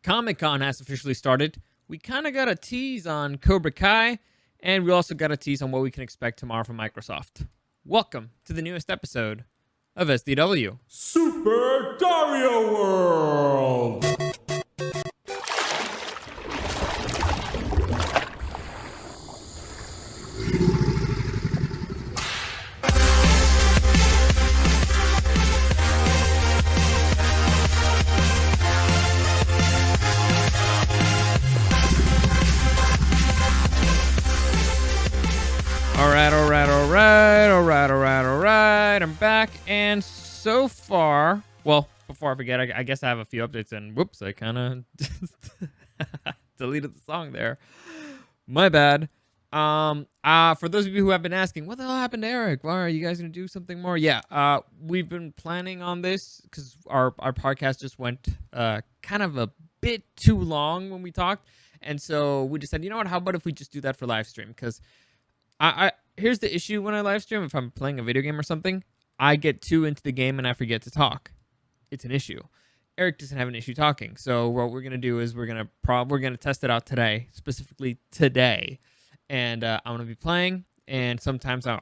Comic-Con has officially started. We kind of got a tease on Cobra Kai, and we also got a tease on what we can expect tomorrow from Microsoft. Welcome to the newest episode of SDW. Super Dario World! Alright. I'm back, and so far, well, before I forget, I guess I have a few updates, and whoops, I kind of deleted the song there. My bad. For those of you who have been asking, what the hell happened to Eric? Why are you guys gonna do something more? Yeah, we've been planning on this because our podcast just went kind of a bit too long when we talked, and so we decided, you know what? How about if we just do that for live stream? Because here's the issue when I live stream. If I'm playing a video game or something, I get too into the game and I forget to talk. It's an issue. Eric doesn't have an issue talking. So what we're gonna do is we're gonna test it out today, specifically today, and I'm gonna be playing. And sometimes I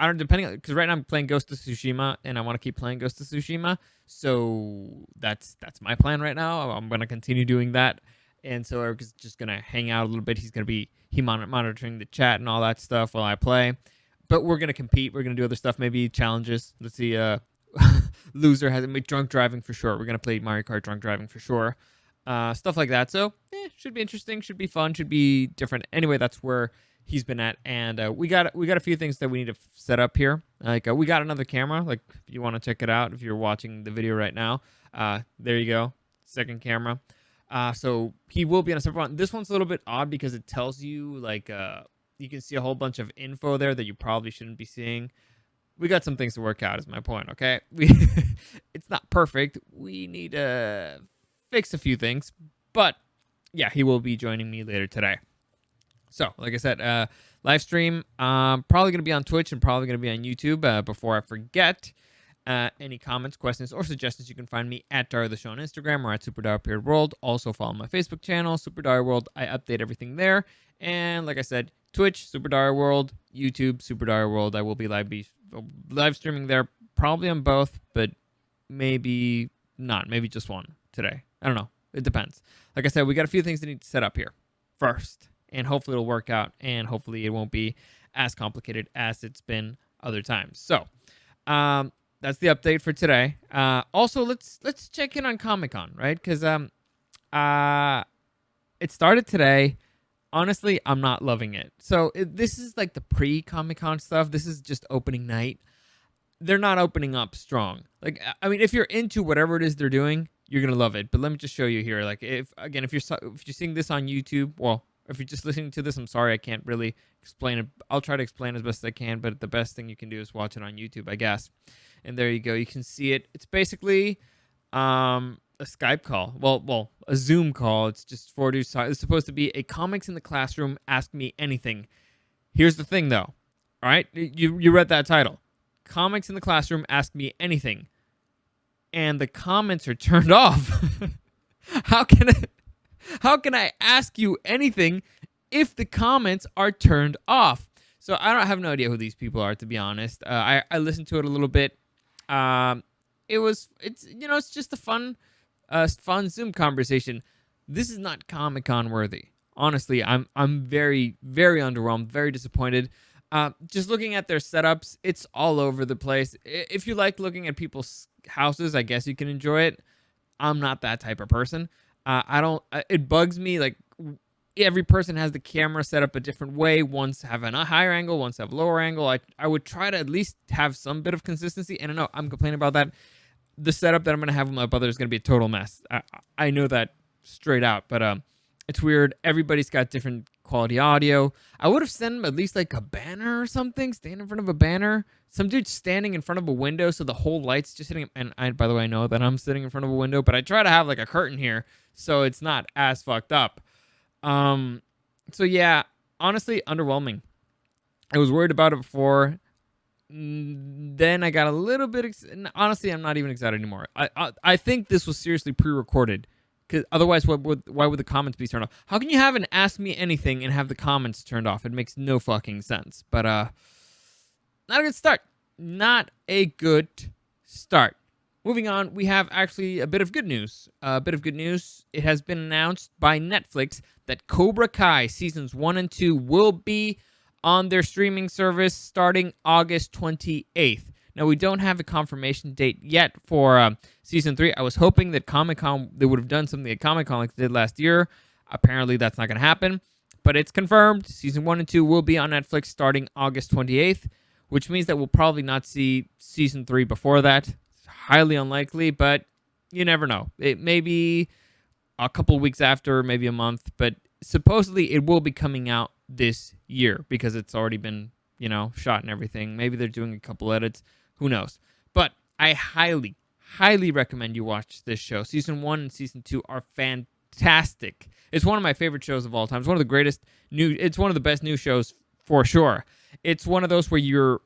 don't, depending, because right now I'm playing Ghost of Tsushima and I want to keep playing Ghost of Tsushima. So that's my plan right now. I'm gonna continue doing that. And so Eric is just going to hang out a little bit. He's going to be monitoring the chat and all that stuff while I play. But we're going to compete. We're going to do other stuff, maybe challenges. Let's see. Loser hasn't made drunk driving for sure. We're going to play Mario Kart drunk driving for sure. Stuff like that. So, should be interesting. Should be fun. Should be different. Anyway, that's where he's been at. And we got a few things that we need to set up here. Like, we got another camera. Like, if you want to check it out, if you're watching the video right now. There you go. Second camera. So he will be on a separate one. This one's a little bit odd because it tells you, like, you can see a whole bunch of info there that you probably shouldn't be seeing. We got some things to work out is my point, okay? It's not perfect. We need to fix a few things. But, yeah, he will be joining me later today. So, like I said, live stream, probably going to be on Twitch and probably going to be on YouTube before I forget. Any comments, questions, or suggestions, you can find me at Dario the Show on Instagram or at Super Dario World. Also follow my Facebook channel, Super Dario World. I update everything there. And like I said, Twitch, Super Dario World, YouTube, Super Dario World. I will be live streaming there, probably on both, but maybe not. Maybe just one today. I don't know. It depends. Like I said, we got a few things that need to set up here first, and hopefully it'll work out, and hopefully it won't be as complicated as it's been other times. So, that's the update for today. Also, let's check in on Comic-Con, right? Because it started today. Honestly, I'm not loving it. So this is like the pre-Comic-Con stuff. This is just opening night. They're not opening up strong. Like, I mean, if you're into whatever it is they're doing, you're gonna love it. But let me just show you here. Like, if you're seeing this on YouTube, well, if you're just listening to this, I'm sorry, I can't really explain it. I'll try to explain as best as I can, but the best thing you can do is watch it on YouTube, I guess. And there you go. You can see it. It's basically a Skype call. Well, a Zoom call. It's just it's supposed to be a comics in the classroom, ask me anything. Here's the thing, though. All right? You read that title. Comics in the classroom, ask me anything. And the comments are turned off. How can I ask you anything if the comments are turned off? So I have no idea who these people are, to be honest. I listened to it a little bit. It's just a fun Zoom conversation. This is not Comic-Con worthy. Honestly, I'm very, very underwhelmed, very disappointed. Just looking at their setups, it's all over the place. If you like looking at people's houses, I guess you can enjoy it. I'm not that type of person. It bugs me, like, every person has the camera set up a different way. One's have a higher angle, one's have a lower angle. I would try to at least have some bit of consistency. And I know I'm complaining about that. The setup that I'm going to have with my brother is going to be a total mess. I know that straight out, but it's weird. Everybody's got different quality audio. I would have sent him at least like a banner or something. Stand in front of a banner. Some dude standing in front of a window so the whole light's just hitting him. And by the way, I know that I'm sitting in front of a window, but I try to have like a curtain here so it's not as fucked up. So yeah, honestly, underwhelming. I was worried about it before. Then I got a little bit, honestly, I'm not even excited anymore. I think this was seriously pre-recorded Because otherwise, why would the comments be turned off? How can you have an Ask Me Anything and have the comments turned off? It makes no fucking sense. But not a good start. Not a good start. Moving on, we have actually a bit of good news. It has been announced by Netflix that Cobra Kai seasons 1 and 2 will be on their streaming service starting August 28th. Now, we don't have a confirmation date yet for season 3. I was hoping that Comic-Con, they would have done something at Comic-Con like they did last year. Apparently, that's not going to happen. But it's confirmed. Season 1 and 2 will be on Netflix starting August 28th, which means that we'll probably not see season 3 before that. It's highly unlikely, but you never know. It may be a couple of weeks after, maybe a month, but supposedly it will be coming out this year because it's already been, shot and everything. Maybe they're doing a couple edits. Who knows? But I highly, highly recommend you watch this show. Season 1 and Season 2 are fantastic. It's one of my favorite shows of all time. It's one of the greatest it's one of the best new shows for sure. It's one of those where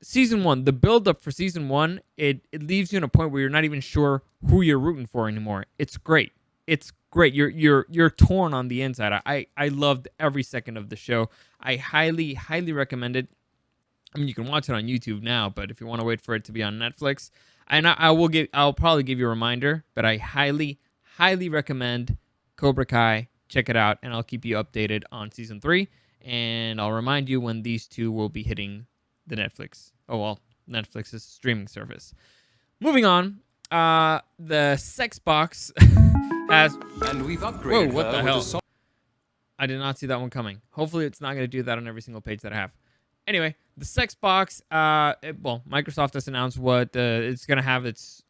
Season 1, the build-up for Season 1, it leaves you in a point where you're not even sure who you're rooting for anymore. It's great. It's great. You're torn on the inside. I loved every second of the show. I highly, highly recommend it. I mean, you can watch it on YouTube now, but if you want to wait for it to be on Netflix, and I'll probably give you a reminder, but I highly, highly recommend Cobra Kai. Check it out, and I'll keep you updated on Season 3, and I'll remind you when these two will be hitting the Netflix's streaming service. Moving on, the sex box has... And we've upgraded. Whoa, what the hell? I did not see that one coming. Hopefully, it's not going to do that on every single page that I have. Anyway, the sex box. Microsoft has announced what it's going to have its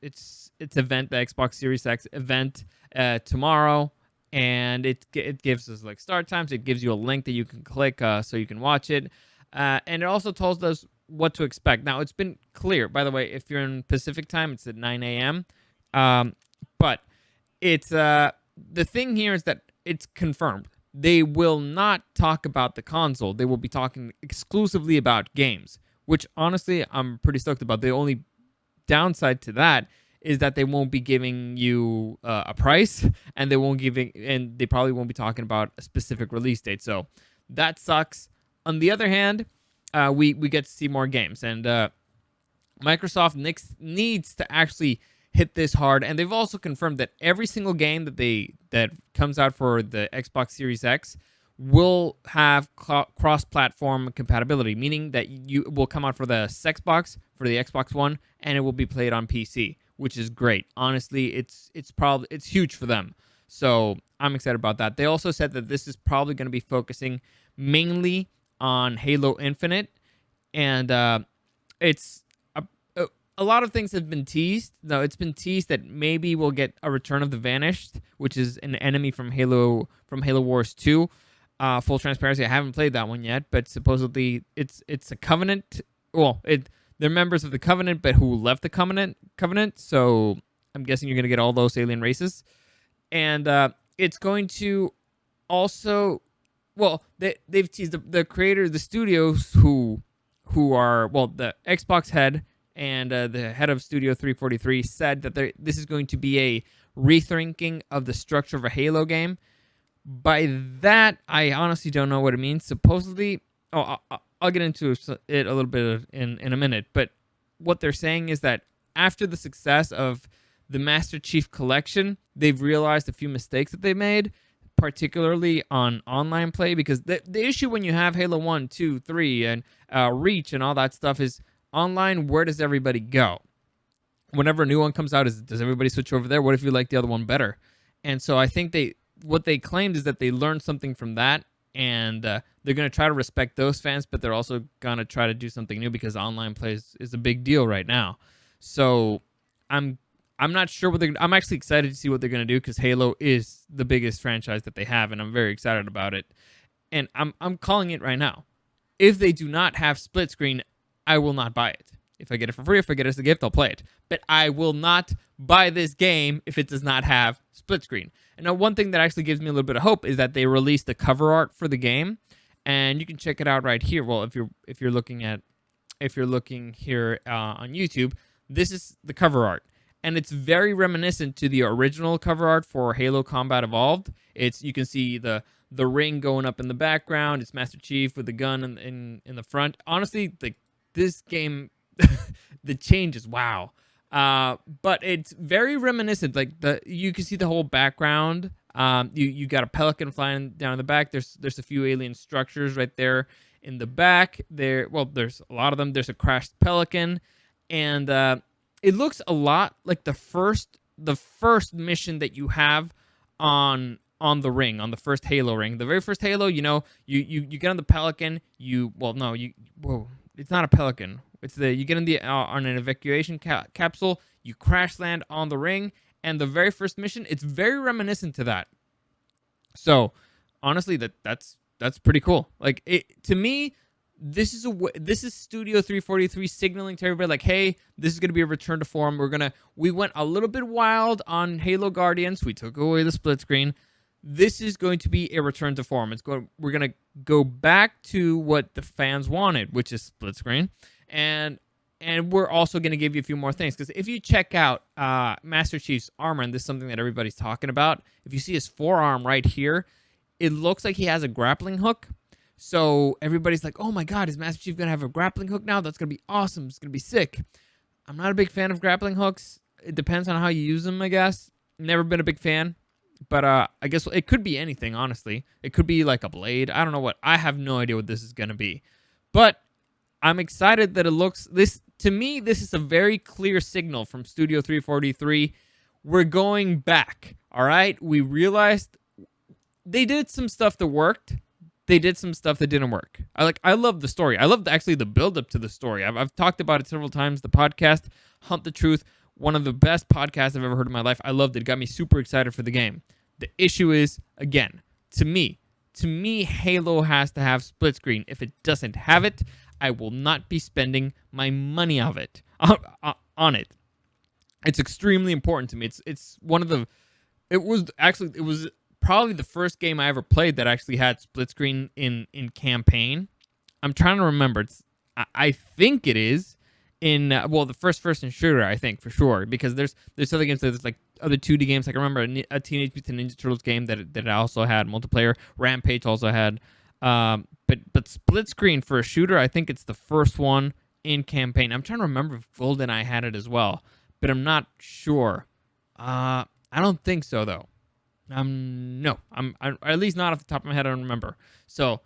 event, the Xbox Series X event, tomorrow, and it gives us like start times. It gives you a link that you can click so you can watch it, and it also tells us what to expect. Now, it's been clear, by the way, if you're in Pacific time, it's at 9 a.m. But it's the thing here is that it's confirmed. They will not talk about the console. They will be talking exclusively about games, which honestly I'm pretty stoked about. The only downside to that is that they won't be giving you a price, and they probably won't be talking about a specific release date. So that sucks. On the other hand, we get to see more games, and Microsoft needs to actually hit this hard, and they've also confirmed that every single game that comes out for the Xbox Series X will have cross-platform compatibility, meaning that you will come out for the Xbox, for the Xbox One, and it will be played on PC, which is great. Honestly, it's huge for them. So I'm excited about that. They also said that this is probably going to be focusing mainly on Halo Infinite, and it's a lot of things have been teased. No, it's been teased that maybe we'll get a Return of the Vanished, which is an enemy from Halo Wars 2. Full transparency, I haven't played that one yet, but supposedly it's a Covenant. Well, they're members of the Covenant, but who left the Covenant. So I'm guessing you're gonna get all those alien races, and it's going to also, they've teased the creators, the studios who are the Xbox head. And the head of Studio 343 said that this is going to be a rethinking of the structure of a Halo game. By that, I honestly don't know what it means. Supposedly, I'll get into it a little bit in a minute. But what they're saying is that after the success of the Master Chief Collection, they've realized a few mistakes that they made, particularly on online play. Because the issue when you have Halo 1, 2, 3, and Reach and all that stuff is, online, where does everybody go? Whenever a new one comes out, does everybody switch over there? What if you like the other one better? And so I think what they claimed is that they learned something from that, and they're going to try to respect those fans, but they're also going to try to do something new because online play is a big deal right now. So I'm not sure what I'm actually excited to see what they're going to do because Halo is the biggest franchise that they have, and I'm very excited about it. And I'm calling it right now. If they do not have split screen, I will not buy it. If I get it for free, if I get it as a gift, I'll play it. But I will not buy this game if it does not have split screen. And now one thing that actually gives me a little bit of hope is that they released the cover art for the game, and you can check it out right here. Well, if you're looking here on YouTube, this is the cover art, and it's very reminiscent to the original cover art for Halo Combat Evolved. You can see the ring going up in the background. It's Master Chief with the gun in the front. Honestly, this game, the changes, wow. But it's very reminiscent. Like you can see the whole background. You got a pelican flying down in the back. There's a few alien structures right there in the back. There's a lot of them. There's a crashed pelican, and it looks a lot like the first mission that you have on the ring, on the first Halo ring. The very first Halo, you get on the pelican. It's not a pelican. You get on an evacuation capsule. You crash land on the ring, and the very first mission, it's very reminiscent to that. So honestly, that's pretty cool. Like to me, this is Studio 343 signaling to everybody like, hey, this is gonna be a return to form. We went a little bit wild on Halo Guardians. We took away the split screen. This is going to be a return to form. We're gonna go back to what the fans wanted, which is split screen, and we're also gonna give you a few more things. Because if you check out Master Chief's armor, and this is something that everybody's talking about, if you see his forearm right here, it looks like he has a grappling hook. So everybody's like, oh my God, is Master Chief going to have a grappling hook now? That's going to be awesome. It's going to be sick. I'm not a big fan of grappling hooks. It depends on how you use them, I guess. Never been a big fan. But I guess it could be anything, honestly. It could be like a blade. I don't know what. I have no idea what this is going to be. But I'm excited that it looks... To me, this is a very clear signal from Studio 343. We're going back, all right? We realized they did some stuff that worked. They did some stuff that didn't work. I love the story. I love actually the build up to the story. I've talked about it several times. The podcast, Hunt the Truth, one of the best podcasts I've ever heard in my life. I loved it. It got me super excited for the game. The issue is, again, to me, Halo has to have split screen. If it doesn't have it, I will not be spending my money on it. It's extremely important to me. It's one of the. It was probably the first game I ever played that actually had split screen in campaign. I'm trying to remember. I think it is in the first person shooter. I think for sure, because there's other games. There's like other 2D games. Like I remember a Teenage Mutant Ninja Turtles game that also had multiplayer. Rampage also had. But split screen for a shooter, I think it's the first one in campaign. I'm trying to remember if GoldenEye had it as well, but I'm not sure. I don't think so though. No, I'm at least not off the top of my head. I don't remember. So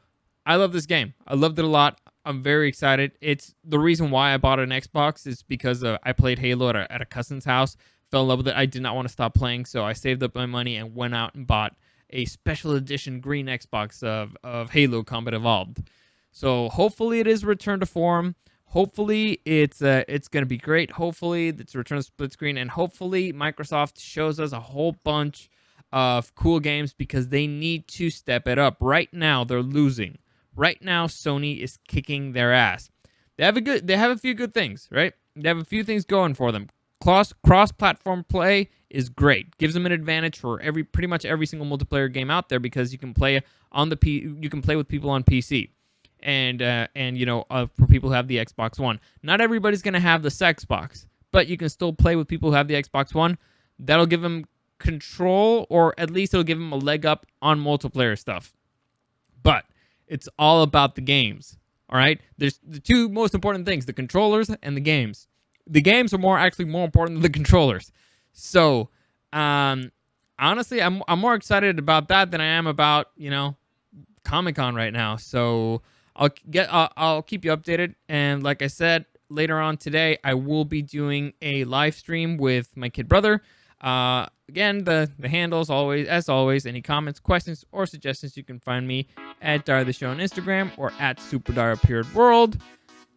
I love this game. I loved it a lot. I'm very excited. It's the reason why I bought an Xbox is because I played Halo at a cousin's house, fell in love with it. I did not want to stop playing, so I saved up my money and went out and bought a special edition green Xbox of Halo Combat Evolved. So hopefully it is return to form. Hopefully it's going to be great. Hopefully it's a return to split screen, and hopefully Microsoft shows us a whole bunch of cool games because they need to step it up. Right now they're losing. Right now Sony is kicking their ass. They have a few good things, right? They have a few things going for them. Cross-platform play is great. Gives them an advantage for pretty much every single multiplayer game out there because you can play you can play with people on PC. And for people who have the Xbox One. Not everybody's going to have the Xbox, but you can still play with people who have the Xbox One. That'll give them control, or at least it'll give them a leg up on multiplayer stuff. But it's all about the games, all right? There's the two most important things, the controllers and the games. The games are actually more important than the controllers. So, honestly, I'm more excited about that than I am about, Comic-Con right now. So I'll keep you updated. And like I said, later on today, I will be doing a live stream with my kid brother. Again, the handles, as always, any comments, questions, or suggestions, you can find me at Dario the Show on Instagram or at SuperDarioWorld.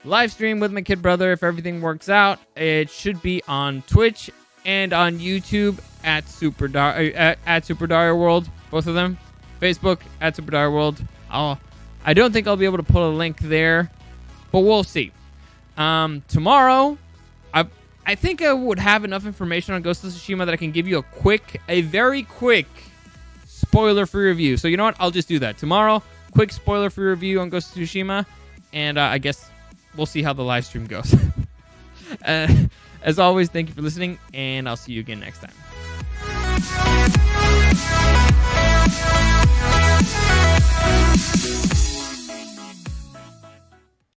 Live stream with my kid brother, if everything works out. It should be on Twitch and on YouTube at Super Dario World, both of them. Facebook at Super Dario World. I don't think I'll be able to put a link there, but we'll see. Tomorrow, I think I would have enough information on Ghost of Tsushima that I can give you a very quick spoiler-free review. So you know what? I'll just do that. Tomorrow, quick spoiler-free review on Ghost of Tsushima, and I guess we'll see how the live stream goes. As always, thank you for listening, and I'll see you again next time.